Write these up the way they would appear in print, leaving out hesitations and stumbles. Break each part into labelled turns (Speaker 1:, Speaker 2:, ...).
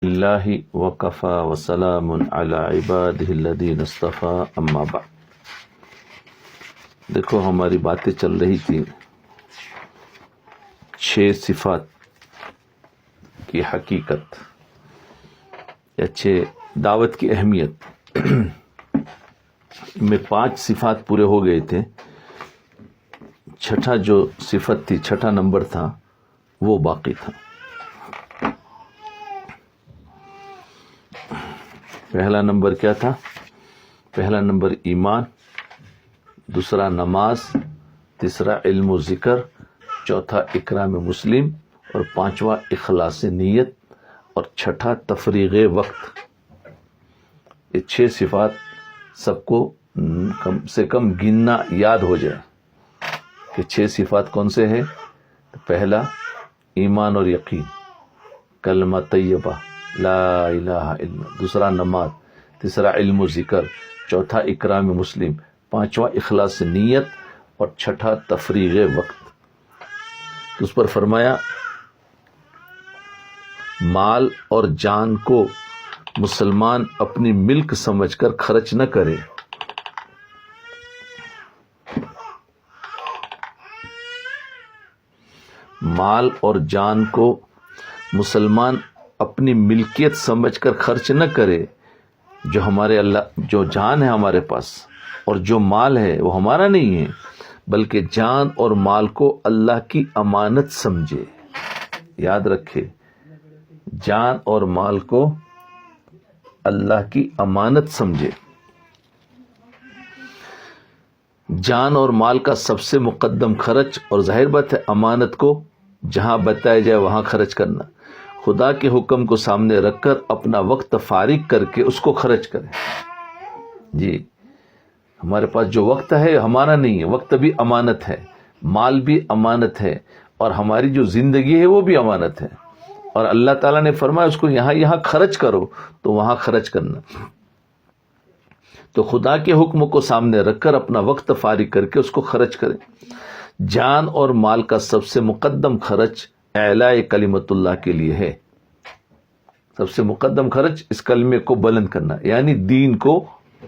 Speaker 1: اللہ وکفا وسلام علی عبادہ الذین اصطفیٰ اما بعد۔ دیکھو ہماری باتیں چل رہی تھی 6 صفات کی حقیقت یا 6 دعوت کی اہمیت میں 5 صفات پورے ہو گئے تھے۔ چھٹا جو صفت تھی، چھٹا نمبر تھا، وہ باقی تھا۔ پہلا نمبر کیا تھا؟ پہلا نمبر ایمان، دوسرا نماز، تیسرا علم و ذکر، چوتھا اکرام مسلم، اور 5واں اخلاص نیت، اور چھٹا تفریغ وقت۔ یہ 6 صفات سب کو کم سے کم گننا یاد ہو جائے کہ 6 صفات کون سے ہیں۔ پہلا ایمان اور یقین، کلمہ طیبہ لا الہ الا اللہ، دوسرا نماز، تیسرا علم و ذکر، چوتھا اکرام مسلم، 5واں اخلاص نیت، اور چھٹا تفریغ وقت۔ تو اس پر فرمایا مال اور جان کو مسلمان اپنی ملک سمجھ کر خرچ نہ کرے، مال اور جان کو مسلمان اپنی ملکیت سمجھ کر خرچ نہ کرے۔ جو ہمارے اللہ، جو جان ہے ہمارے پاس اور جو مال ہے وہ ہمارا نہیں ہے، بلکہ جان اور مال کو اللہ کی امانت سمجھے۔ یاد رکھے، جان اور مال کو اللہ کی امانت سمجھے۔ جان اور مال کا سب سے مقدم خرچ، اور ظاہر بات ہے امانت کو جہاں بتایا جائے وہاں خرچ کرنا۔ خدا کے حکم کو سامنے رکھ کر اپنا وقت فارغ کر کے اس کو خرچ کریں۔ جی، ہمارے پاس جو وقت ہے ہمارا نہیں ہے، وقت بھی امانت ہے، مال بھی امانت ہے، اور ہماری جو زندگی ہے وہ بھی امانت ہے، اور اللہ تعالیٰ نے فرمایا اس کو یہاں خرچ کرو، تو وہاں خرچ کرنا۔ تو خدا کے حکم کو سامنے رکھ کر اپنا وقت فارغ کر کے اس کو خرچ کریں۔ جان اور مال کا سب سے مقدم خرچ اعلاء کلمت اللہ کے لیے ہے۔ سب سے مقدم خرچ اس کلمے کو بلند کرنا، یعنی دین کو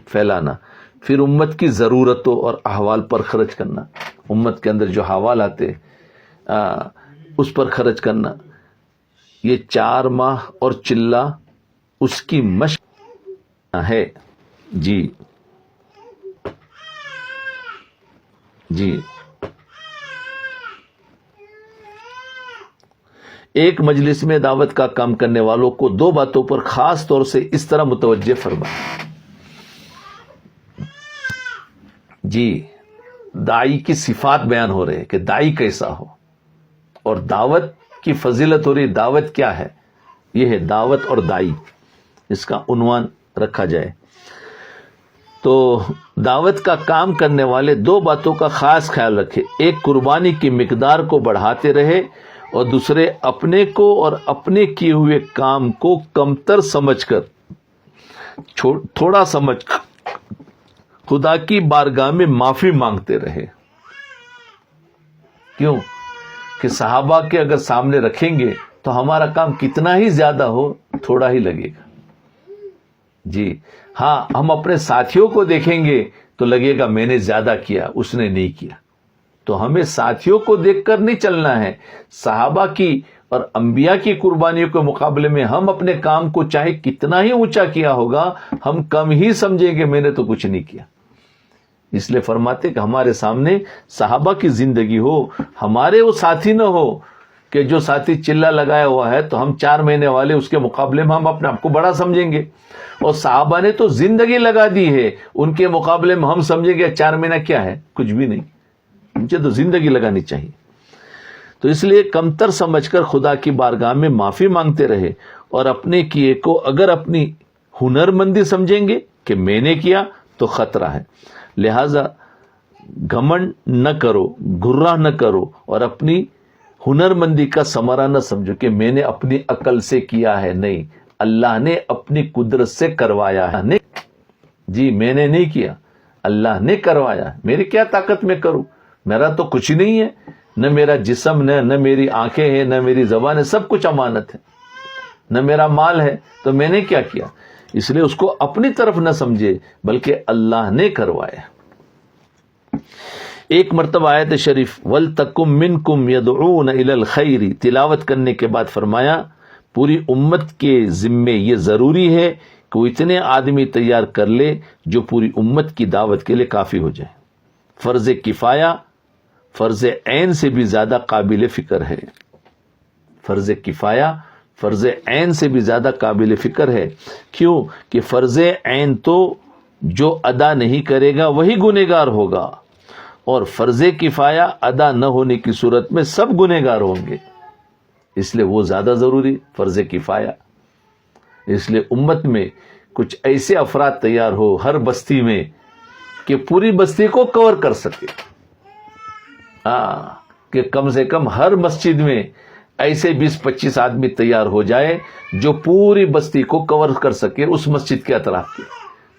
Speaker 1: پھیلانا۔ پھر امت کی ضرورتوں اور احوال پر خرچ کرنا، امت کے اندر جو حوال آتے اس پر خرچ کرنا۔ یہ 4 ماہ اور چلہ اس کی مشق ہے۔ جی ایک مجلس میں دعوت کا کام کرنے والوں کو 2 باتوں پر خاص طور سے اس طرح متوجہ فرمائیں۔ جی، داعی کی صفات بیان ہو رہے ہیں کہ داعی کیسا ہو، اور دعوت کی فضیلت ہو رہی۔ دعوت کیا ہے؟ یہ ہے دعوت اور داعی، اس کا عنوان رکھا جائے۔ تو دعوت کا کام کرنے والے 2 باتوں کا خاص خیال رکھے۔ ایک، قربانی کی مقدار کو بڑھاتے رہے، اور دوسرے، اپنے کو اور اپنے کیے ہوئے کام کو کمتر سمجھ کر، تھوڑا سمجھ کر خدا کی بارگاہ میں معافی مانگتے رہے۔ کیوں کہ صحابہ کے اگر سامنے رکھیں گے تو ہمارا کام کتنا ہی زیادہ ہو تھوڑا ہی لگے گا۔ جی ہاں، ہم اپنے ساتھیوں کو دیکھیں گے تو لگے گا میں نے زیادہ کیا، اس نے نہیں کیا۔ تو ہمیں ساتھیوں کو دیکھ کر نہیں چلنا ہے۔ صحابہ کی اور انبیاء کی قربانیوں کے مقابلے میں ہم اپنے کام کو چاہے کتنا ہی اونچا کیا ہوگا، ہم کم ہی سمجھیں گے میں نے تو کچھ نہیں کیا۔ اس لیے فرماتے کہ ہمارے سامنے صحابہ کی زندگی ہو، ہمارے وہ ساتھی نہ ہو کہ جو ساتھی چلہ لگایا ہوا ہے تو ہم 4 مہینے والے اس کے مقابلے میں ہم اپنے آپ کو بڑا سمجھیں گے، اور صحابہ نے تو زندگی لگا دی ہے، ان کے مقابلے میں ہم سمجھیں گے 4 مہینہ کیا ہے، کچھ بھی نہیں۔ مجھے تو زندگی لگانی چاہیے۔ تو اس لیے کمتر سمجھ کر خدا کی بارگاہ میں معافی مانگتے رہے، اور اپنے کیے کو اگر اپنی ہنرمندی سمجھیں گے کہ میں نے کیا تو خطرہ ہے۔ لہذا گھمنڈ نہ کرو، گرہ نہ کرو، اور اپنی ہنرمندی کا ثمرہ نہ سمجھو کہ میں نے اپنی عقل سے کیا ہے۔ نہیں، اللہ نے اپنی قدرت سے کروایا ہے۔ جی، میں نے نہیں کیا، اللہ نے کروایا۔ میری کیا طاقت میں کروں؟ میرا تو کچھ نہیں ہے، نہ میرا جسم، نہ میری آنکھیں ہیں، نہ میری زبان ہے، سب کچھ امانت ہے۔ نہ میرا مال ہے تو میں نے کیا کیا. اس لیے اس کو اپنی طرف نہ سمجھے بلکہ اللہ نے کروایا. ایک مرتبہ آیت شریف وَلْتَكُمْ مِنْكُمْ يَدْعُونَ إِلَى الْخَيْرِ تلاوت کرنے کے بعد فرمایا پوری امت کے ذمے یہ ضروری ہے کہ وہ اتنے آدمی تیار کر لے جو پوری امت کی دعوت کے لیے کافی ہو جائے. فرض کفایہ فرض عین سے بھی زیادہ قابل فکر ہے. فرض کفایہ فرض عین سے بھی زیادہ قابل فکر ہے. کیوں کہ فرض عین تو جو ادا نہیں کرے گا وہی گنہگار ہوگا، اور فرض کفایہ ادا نہ ہونے کی صورت میں سب گنہگار ہوں گے. اس لیے وہ زیادہ ضروری فرض کفایہ. اس لیے امت میں کچھ ایسے افراد تیار ہو ہر بستی میں کہ پوری بستی کو کور کر سکے. کہ کم سے کم ہر مسجد میں ایسے 20-25 آدمی تیار ہو جائے جو پوری بستی کو کور کر سکے اس مسجد کے اطراف کے.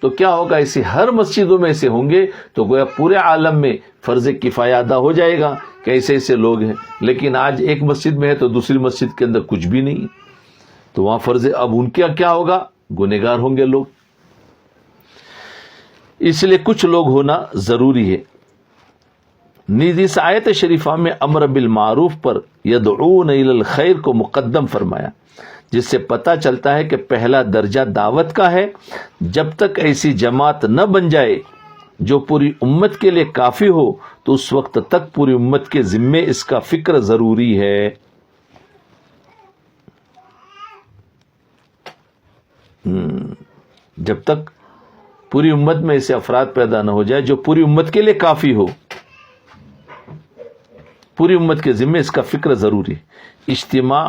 Speaker 1: تو کیا ہوگا، ایسے ہر مسجدوں میں ایسے ہوں گے تو گویا پورے عالم میں فرض کفایہ ادا ہو جائے گا کہ ایسے ایسے لوگ ہیں. لیکن آج ایک مسجد میں ہے تو دوسری مسجد کے اندر کچھ بھی نہیں، تو وہاں فرض اب ان کا کیا ہوگا، گنہگار ہوں گے لوگ. اس لیے کچھ لوگ ہونا ضروری ہے. نیز اس آیت شریفہ میں امر بالمعروف پر یدعون الی الخیر کو مقدم فرمایا، جس سے پتہ چلتا ہے کہ پہلا درجہ دعوت کا ہے. جب تک ایسی جماعت نہ بن جائے جو پوری امت کے لیے کافی ہو تو اس وقت تک پوری امت کے ذمے اس کا فکر ضروری ہے. جب تک پوری امت میں ایسے افراد پیدا نہ ہو جائے جو پوری امت کے لیے کافی ہو، پوری امت کے ذمے اس کا فکر ضروری. اجتماع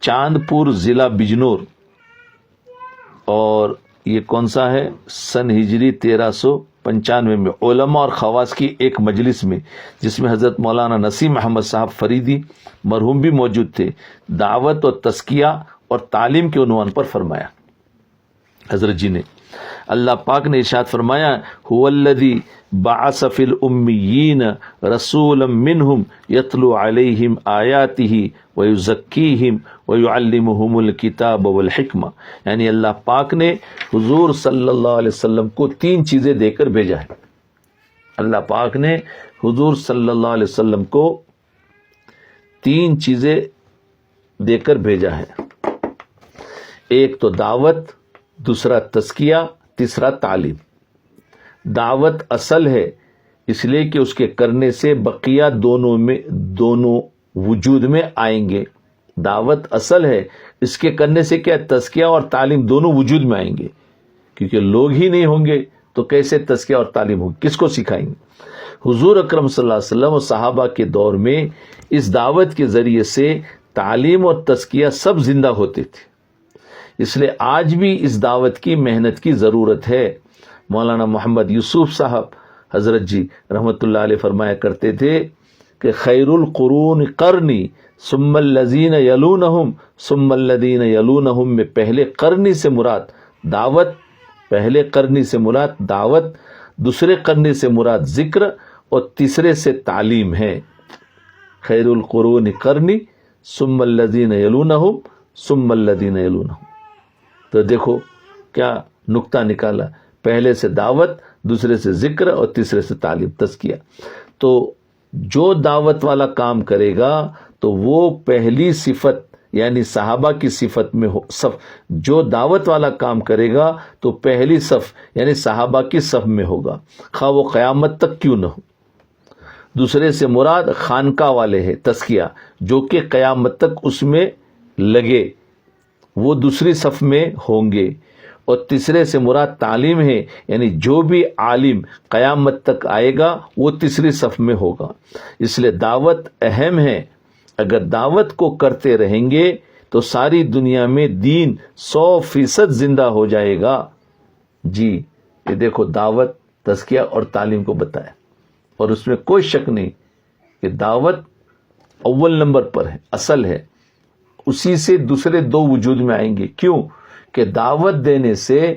Speaker 1: چاند پور ضلع بجنور، اور یہ کون سا ہے، سن ہجری 1395 میں علماء اور خواص کی ایک مجلس میں، جس میں حضرت مولانا نسیم احمد صاحب فریدی مرحوم بھی موجود تھے، دعوت اور تزکیہ اور تعلیم کے عنوان پر فرمایا. حضرت جی نے اللہ پاک نے ارشاد فرمایا هو الذی بعث فی الامیین رسولا منہم یتلو علیہم آیاتہ ویزکیہم ویعلمہم الکتاب والحکمہ. یعنی اللہ پاک نے حضور صلی اللہ علیہ وسلم کو 3 چیزیں دے کر بھیجا ہے. اللہ پاک نے حضور صلی اللہ علیہ وسلم کو 3 چیزیں دے کر بھیجا ہے. ایک تو دعوت، دوسرا تزکیہ، تیسرا تعلیم. دعوت اصل ہے اس لیے کہ اس کے کرنے سے بقیہ دونوں وجود میں آئیں گے. دعوت اصل ہے، اس کے کرنے سے کیا تزکیہ اور تعلیم دونوں وجود میں آئیں گے. کیونکہ لوگ ہی نہیں ہوں گے تو کیسے تزکیہ اور تعلیم ہوگی، کس کو سکھائیں گے. حضور اکرم صلی اللہ علیہ وسلم اور صحابہ کے دور میں اس دعوت کے ذریعے سے تعلیم اور تزکیہ سب زندہ ہوتے تھے. اس لیے آج بھی اس دعوت کی محنت کی ضرورت ہے. مولانا محمد یوسف صاحب حضرت جی رحمت اللہ علیہ فرمایا کرتے تھے کہ خیر القرون قرنی ثم الذین یلونہم ثم الذین یلونہم میں پہلے قرنی سے مراد دعوت، پہلے قرنی سے مراد دعوت، دوسرے قرنی سے مراد ذکر، اور تیسرے سے تعلیم ہے. خیر القرون قرنی ثم الذین یلونہم ثم الذین یلونہم. تو دیکھو کیا نقطہ نکالا، پہلے سے دعوت، دوسرے سے ذکر، اور تیسرے سے تعلیم تزکیہ. تو جو دعوت والا کام کرے گا تو وہ پہلی صفت یعنی صحابہ کی صفت میں ہو. جو دعوت والا کام کرے گا تو پہلی صف یعنی صحابہ کی صف میں ہوگا، خواہ وہ قیامت تک کیوں نہ ہو. دوسرے سے مراد خانقاہ والے ہیں تزکیہ، جو کہ قیامت تک اس میں لگے، وہ دوسری صف میں ہوں گے. اور تیسرے سے مراد تعلیم ہے، یعنی جو بھی عالم قیامت تک آئے گا وہ تیسری صف میں ہوگا. اس لیے دعوت اہم ہے. اگر دعوت کو کرتے رہیں گے تو ساری دنیا میں دین 100% زندہ ہو جائے گا. جی یہ دیکھو دعوت، تزکیہ اور تعلیم کو بتایا، اور اس میں کوئی شک نہیں کہ دعوت اول نمبر پر ہے، اصل ہے. اسی سے دوسرے 2 وجود میں آئیں گے. کیوں کہ دعوت دینے سے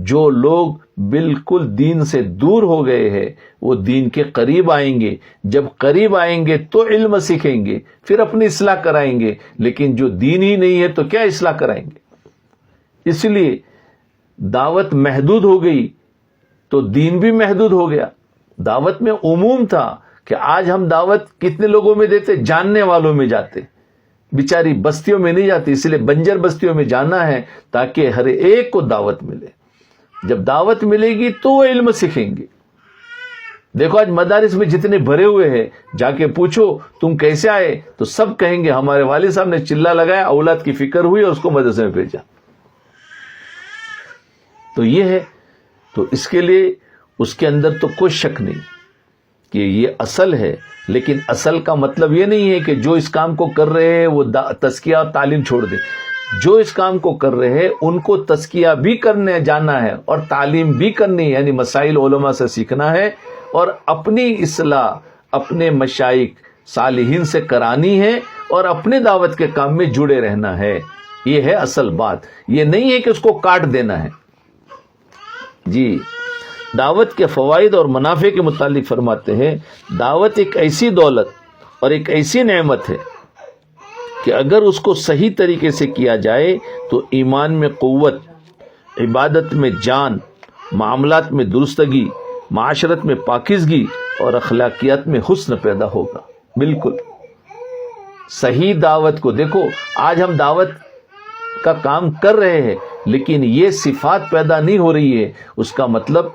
Speaker 1: جو لوگ بالکل دین سے دور ہو گئے ہیں وہ دین کے قریب آئیں گے. جب قریب آئیں گے تو علم سیکھیں گے, پھر اپنی اصلاح کرائیں گے. لیکن جو دین ہی نہیں ہے تو کیا اصلاح کرائیں گے؟ اس لیے دعوت محدود ہو گئی تو دین بھی محدود ہو گیا. دعوت میں عموم تھا کہ آج ہم دعوت کتنے لوگوں میں دیتے؟ جاننے والوں میں جاتے, بیچاری بستیوں میں نہیں جاتی. اس لیے بنجر بستیوں میں جانا ہے تاکہ ہر ایک کو دعوت ملے. جب دعوت ملے گی تو وہ علم سیکھیں گے. دیکھو آج مدارس میں جتنے بھرے ہوئے ہیں, جا کے پوچھو تم کیسے آئے تو سب کہیں گے ہمارے والد صاحب نے چلا لگایا, اولاد کی فکر ہوئی اور اس کو مدرسے میں بھیجا. تو یہ ہے. تو اس کے لیے اس کے اندر تو کوئی شک نہیں کہ یہ اصل ہے. لیکن اصل کا مطلب یہ نہیں ہے کہ جو اس کام کو کر رہے ہیں وہ تزکیہ اور تعلیم چھوڑ دیں. جو اس کام کو کر رہے ہیں ان کو تزکیہ بھی کرنے جانا ہے اور تعلیم بھی کرنی ہے, یعنی مسائل علماء سے سیکھنا ہے اور اپنی اصلاح اپنے مشائخ صالحین سے کرانی ہے اور اپنے دعوت کے کام میں جڑے رہنا ہے. یہ ہے اصل بات. یہ نہیں ہے کہ اس کو کاٹ دینا ہے. جی, دعوت کے فوائد اور منافع کے متعلق فرماتے ہیں, دعوت ایک ایسی دولت اور ایک ایسی نعمت ہے کہ اگر اس کو صحیح طریقے سے کیا جائے تو ایمان میں قوت, عبادت میں جان, معاملات میں درستگی, معاشرت میں پاکیزگی اور اخلاقیات میں حسن پیدا ہوگا. بالکل صحیح دعوت کو دیکھو, آج ہم دعوت کا کام کر رہے ہیں لیکن یہ صفات پیدا نہیں ہو رہی ہے. اس کا مطلب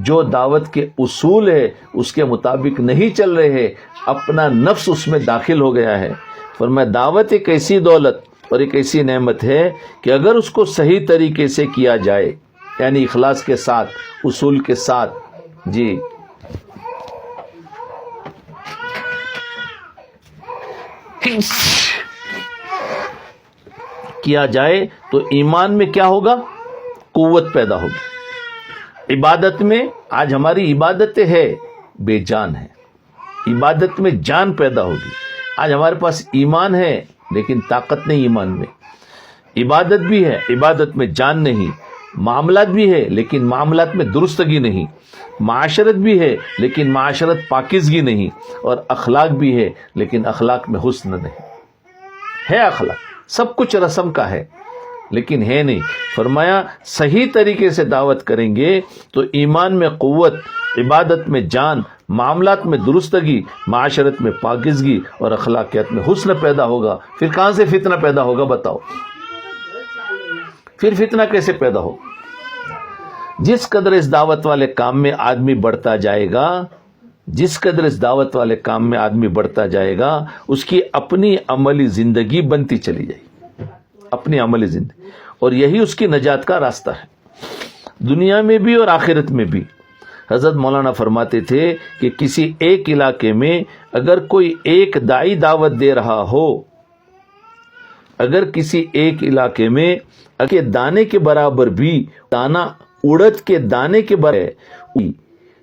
Speaker 1: جو دعوت کے اصول ہے اس کے مطابق نہیں چل رہے, اپنا نفس اس میں داخل ہو گیا ہے. فرمایا دعوت ایک ایسی دولت اور ایک ایسی نعمت ہے کہ اگر اس کو صحیح طریقے سے کیا جائے, یعنی اخلاص کے ساتھ, اصول کے ساتھ, جی کیا جائے تو ایمان میں کیا ہوگا؟ قوت پیدا ہوگی. عبادت میں, آج ہماری عبادت ہے بے جان ہے, عبادت میں جان پیدا ہوگی. آج ہمارے پاس ایمان ہے لیکن طاقت نہیں ایمان میں. عبادت بھی ہے, عبادت میں جان نہیں. معاملات بھی ہے لیکن معاملات میں درستگی نہیں. معاشرت بھی ہے لیکن معاشرت پاکیزگی نہیں. اور اخلاق بھی ہے لیکن اخلاق میں حسن نہیں. ہے اخلاق, سب کچھ رسم کا ہے لیکن ہے نہیں. فرمایا صحیح طریقے سے دعوت کریں گے تو ایمان میں قوت, عبادت میں جان, معاملات میں درستگی, معاشرت میں پاکیزگی اور اخلاقیات میں حسن پیدا ہوگا. پھر کہاں سے فتنہ پیدا ہوگا بتاؤ؟ پھر فتنہ کیسے پیدا ہو؟ جس قدر اس دعوت والے کام میں آدمی بڑھتا جائے گا, جس قدر اس دعوت والے کام میں آدمی بڑھتا جائے گا, اس کی اپنی عملی زندگی بنتی چلی جائے گی, اپنی عملی زندگی. اور یہی اس کی نجات کا راستہ ہے, دنیا میں بھی اور آخرت میں بھی. حضرت مولانا فرماتے تھے کہ کسی ایک علاقے میں اگر کوئی ایک داعی دعوت دے رہا ہو, اگر کسی ایک علاقے میں کہ دانے کے برابر بھی, دانا اڑد کے دانے کے برابر,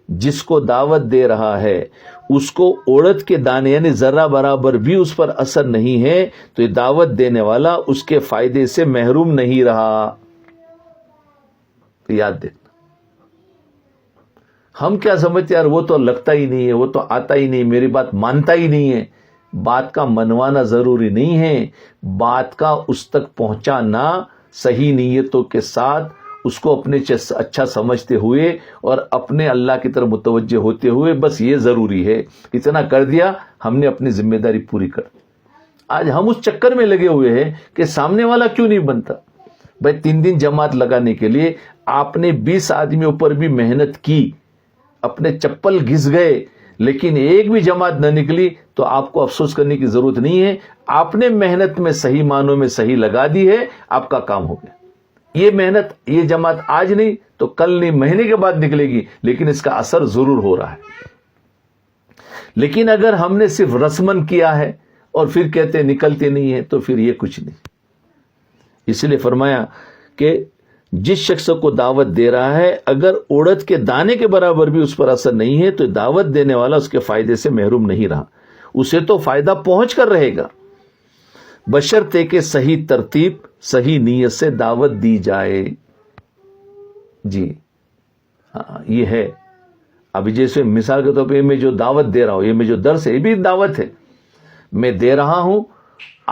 Speaker 1: جس کو دعوت دے رہا ہے اس کو اڑد کے دانے یعنی ذرہ برابر بھی اس پر اثر نہیں ہے, تو یہ دعوت دینے والا اس کے فائدے سے محروم نہیں رہا. یاد دیکھنا. ہم کیا سمجھتے یار وہ تو لگتا ہی نہیں ہے, وہ تو آتا ہی نہیں, میری بات مانتا ہی نہیں ہے. بات کا منوانا ضروری نہیں ہے, بات کا اس تک پہنچانا صحیح نیتوں کے ساتھ, اس کو اپنے اچھا سمجھتے ہوئے اور اپنے اللہ کی طرف متوجہ ہوتے ہوئے, بس یہ ضروری ہے. اتنا کر دیا, ہم نے اپنی ذمہ داری پوری کر دی. آج ہم اس چکر میں لگے ہوئے ہیں کہ سامنے والا کیوں نہیں بنتا. بھائی 3 دن جماعت لگانے کے لیے آپ نے 20 آدمیوں پر بھی محنت کی, اپنے چپل گھس گئے, لیکن ایک بھی جماعت نہ نکلی تو آپ کو افسوس کرنے کی ضرورت نہیں ہے. آپ نے محنت میں صحیح معنوں میں صحیح لگا دی ہے, آپ کا کام ہو گیا. یہ محنت, یہ جماعت آج نہیں تو کل نہیں, مہینے کے بعد نکلے گی, لیکن اس کا اثر ضرور ہو رہا ہے. لیکن اگر ہم نے صرف رسمن کیا ہے اور پھر کہتے نکلتے نہیں ہے تو پھر یہ کچھ نہیں. اس لیے فرمایا کہ جس شخص کو دعوت دے رہا ہے اگر اڑد کے دانے کے برابر بھی اس پر اثر نہیں ہے تو دعوت دینے والا اس کے فائدے سے محروم نہیں رہا, اسے تو فائدہ پہنچ کر رہے گا, بشرطے کہ صحیح ترتیب صحیح نیت سے دعوت دی جائے. جی یہ ہے. ابھی جیسے مثال کے طور پہ میں جو دعوت دے رہا ہوں، یہ میں جو درس ہے یہ بھی دعوت ہے، میں دے رہا ہوں.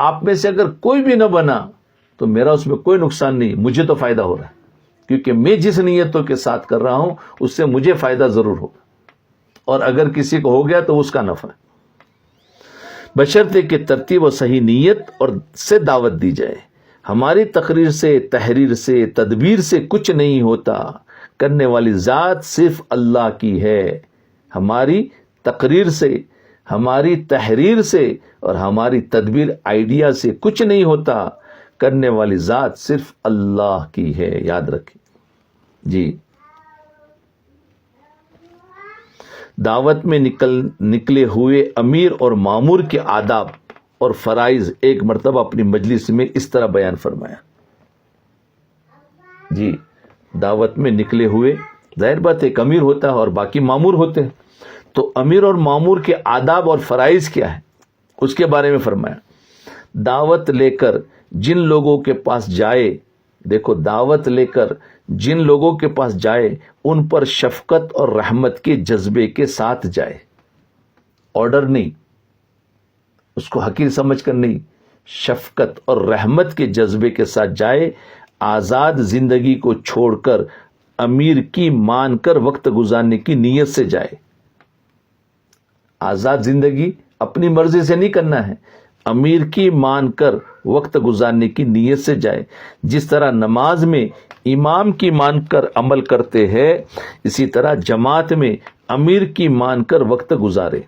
Speaker 1: آپ میں سے اگر کوئی بھی نہ بنا تو میرا اس میں کوئی نقصان نہیں، مجھے تو فائدہ ہو رہا ہے، کیونکہ میں جس نیتوں کے ساتھ کر رہا ہوں اس سے مجھے فائدہ ضرور ہوگا، اور اگر کسی کو ہو گیا تو اس کا نفع ہے. بشرطے کہ ترتیب و صحیح نیت اور سے دعوت دی جائے. ہماری تقریر سے، تحریر سے، تدبیر سے کچھ نہیں ہوتا، کرنے والی ذات صرف اللہ کی ہے. ہماری تقریر سے، ہماری تحریر سے اور ہماری تدبیر آئیڈیا سے کچھ نہیں ہوتا، کرنے والی ذات صرف اللہ کی ہے. یاد رکھیں جی. دعوت میں نکلے ہوئے امیر اور مامور کے آداب اور فرائض ایک مرتبہ اپنی مجلس میں اس طرح بیان فرمایا. جی، دعوت میں نکلے ہوئے، ظاہر بات ایک امیر ہوتا ہے اور باقی مامور ہوتے ہیں، تو امیر اور مامور کے آداب اور فرائض کیا ہے اس کے بارے میں فرمایا. دعوت لے کر جن لوگوں کے پاس جائے، دیکھو دعوت لے کر جن لوگوں کے پاس جائے ان پر شفقت اور رحمت کے جذبے کے ساتھ جائے. آرڈر نہیں، اس کو حقیر سمجھ کر نہیں، شفقت اور رحمت کے جذبے کے ساتھ جائے. آزاد زندگی کو چھوڑ کر امیر کی مان کر وقت گزارنے کی نیت سے جائے. آزاد زندگی اپنی مرضی سے نہیں کرنا ہے، امیر کی مان کر وقت گزارنے کی نیت سے جائے. جس طرح نماز میں امام کی مان کر عمل کرتے ہیں، اسی طرح جماعت میں امیر کی مان کر وقت گزارے.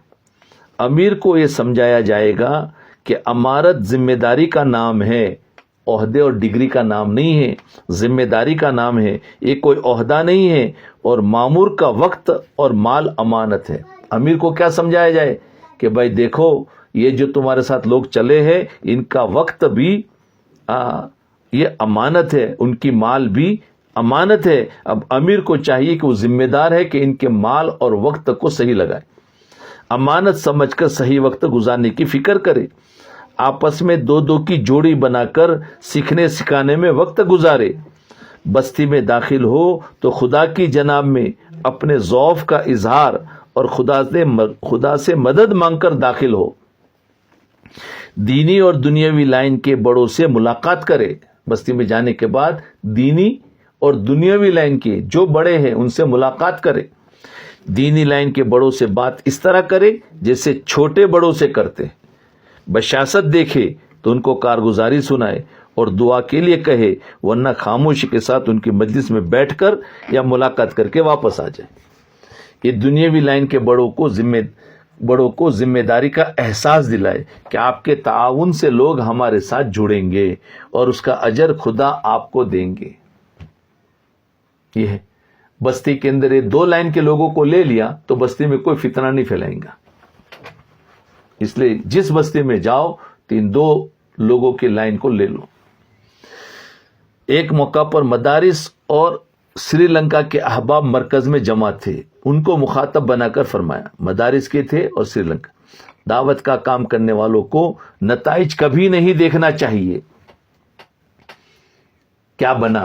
Speaker 1: امیر کو یہ سمجھایا جائے گا کہ امارت ذمہ داری کا نام ہے، عہدے اور ڈگری کا نام نہیں ہے، ذمہ داری کا نام ہے، یہ کوئی عہدہ نہیں ہے، اور مامور کا وقت اور مال امانت ہے. امیر کو کیا سمجھایا جائے کہ بھائی دیکھو یہ جو تمہارے ساتھ لوگ چلے ہیں ان کا وقت بھی یہ امانت ہے، ان کی مال بھی امانت ہے. اب امیر کو چاہیے کہ وہ ذمہ دار ہے کہ ان کے مال اور وقت کو صحیح لگائے، امانت سمجھ کر صحیح وقت گزارنے کی فکر کرے. آپس میں دو دو کی جوڑی بنا کر سیکھنے سکھانے میں وقت گزارے. بستی میں داخل ہو تو خدا کی جناب میں اپنے ضعف کا اظہار اور خدا سے مدد مانگ کر داخل ہو. دینی اور دنیاوی لائن کے بڑوں سے ملاقات کرے. بستی میں جانے کے بعد دینی اور دنیاوی لائن کے جو بڑے ہیں ان سے ملاقات کرے. دینی لائن کے بڑوں سے بات اس طرح کرے جیسے چھوٹے بڑوں سے کرتے. بشاشت دیکھے تو ان کو کارگزاری سنائے اور دعا کے لیے کہے، ورنہ خاموشی کے ساتھ ان کی مجلس میں بیٹھ کر یا ملاقات کر کے واپس آ جائے. یہ دنیاوی لائن کے بڑوں کو ذمہ داری کا احساس دلائے کہ آپ کے تعاون سے لوگ ہمارے ساتھ جڑیں گے اور اس کا اجر خدا آپ کو دیں گے. یہ ہے بستی کے اندر یہ دو لائن کے لوگوں کو لے لیا تو بستی میں کوئی فتنہ نہیں پھیلائیں گا. اس لیے جس بستی میں جاؤ تو ان دو لوگوں کی لائن کو لے لو. ایک موقع پر مدارس اور سری لنکا کے احباب مرکز میں جمع تھے. ان کو مخاطب بنا کر فرمایا، مدارس کے تھے اور سری لنکا، دعوت کا کام کرنے والوں کو نتائج کبھی نہیں دیکھنا چاہیے. کیا بنا؟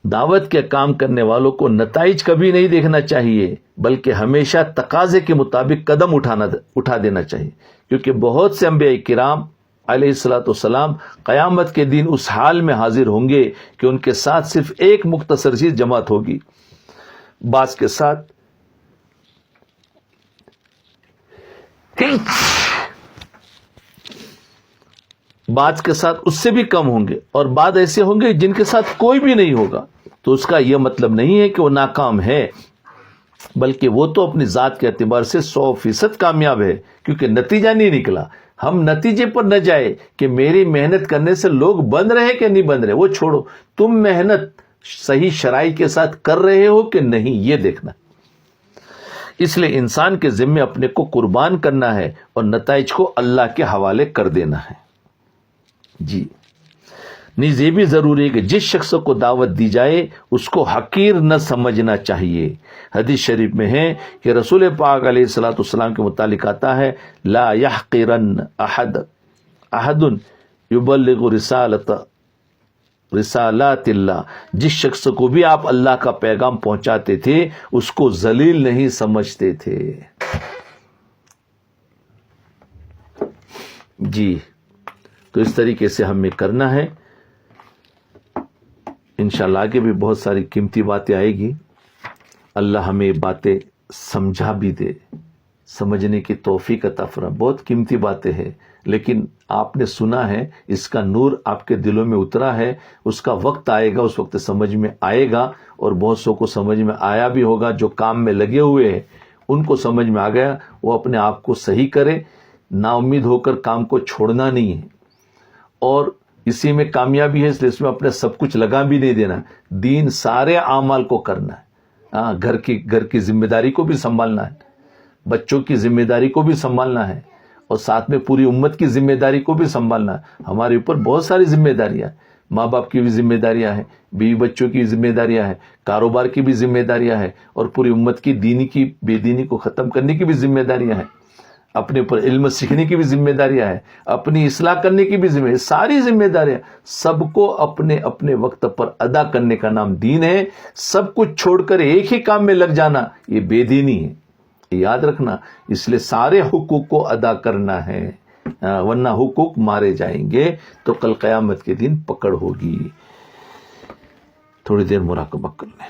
Speaker 1: دعوت کے کام کرنے والوں کو نتائج کبھی نہیں دیکھنا چاہیے، بلکہ ہمیشہ تقاضے کے مطابق قدم اٹھا دینا چاہیے. کیونکہ بہت سے انبیاء کرام علیہ الصلوۃ والسلام قیامت کے دن اس حال میں حاضر ہوں گے کہ ان کے ساتھ صرف ایک مختصر سی جماعت ہوگی. بعض کے ساتھ اس سے بھی کم ہوں گے اور بعض ایسے ہوں گے جن کے ساتھ کوئی بھی نہیں ہوگا. تو اس کا یہ مطلب نہیں ہے کہ وہ ناکام ہے، بلکہ وہ تو اپنی ذات کے اعتبار سے 100% کامیاب ہے، کیونکہ نتیجہ نہیں نکلا. ہم نتیجے پر نہ جائے کہ میری محنت کرنے سے لوگ بن رہے کہ نہیں بن رہے، وہ چھوڑو، تم محنت صحیح شرائع کے ساتھ کر رہے ہو کہ نہیں، یہ دیکھنا. اس لیے انسان کے ذمے اپنے کو قربان کرنا ہے اور نتائج کو اللہ کے حوالے کر دینا ہے. جی نیز یہ بھی ضروری ہے کہ جس شخص کو دعوت دی جائے اس کو حقیر نہ سمجھنا چاہیے. حدیث شریف میں ہے کہ رسول پاک علیہ الصلوۃ والسلام کے متعلق آتا ہے، لا يحقرن احد يبلغ رسالت رسالات اللہ، جس شخص کو بھی آپ اللہ کا پیغام پہنچاتے تھے اس کو ذلیل نہیں سمجھتے تھے. جی تو اس طریقے سے ہمیں کرنا ہے. انشاءاللہ آگے بھی بہت ساری قیمتی باتیں آئے گی. اللہ ہمیں باتیں سمجھا بھی دے، سمجھنے کی توفیق عطا فرمائے. بہت قیمتی باتیں ہیں لیکن آپ نے سنا ہے، اس کا نور آپ کے دلوں میں اترا ہے. اس کا وقت آئے گا، اس وقت سمجھ میں آئے گا، اور بہت سو کو سمجھ میں آیا بھی ہوگا. جو کام میں لگے ہوئے ہیں ان کو سمجھ میں آ گیا، وہ اپنے آپ کو صحیح کرے. نا امید ہو کر کام کو چھوڑنا نہیں ہے، اور اسی میں کامیابی ہے، اس لیے اس میں اپنے سب کچھ لگا بھی نہیں دینا. دین سارے اعمال کو کرنا ہے. ہاں، گھر کی ذمہ داری کو بھی سنبھالنا ہے، بچوں کی ذمہ داری کو بھی سنبھالنا ہے، اور ساتھ میں پوری امت کی ذمہ داری کو بھی سنبھالنا ہے. ہمارے اوپر بہت ساری ذمہ داریاں ہیں. ماں باپ کی بھی ذمہ داریاں ہیں، بیوی بچوں کی ذمہ داریاں ہیں، کاروبار کی بھی ذمہ داریاں ہیں، اور پوری امت کی دینی کی بے دینی کو ختم کرنے کی بھی ذمہ داریاں ہیں. اپنے اوپر علم سیکھنے کی بھی ذمہ داریاں ہیں، اپنی اصلاح کرنے کی بھی ذمہ، ساری ذمہ داریاں سب کو اپنے اپنے وقت پر ادا کرنے کا نام دین ہے. سب کچھ چھوڑ کر ایک ہی کام میں لگ جانا یہ بے دینی ہے، یاد رکھنا. اس لیے سارے حقوق کو ادا کرنا ہے، ورنہ حقوق مارے جائیں گے تو کل قیامت کے دن پکڑ ہوگی. تھوڑی دیر مراقبہ کر لیں.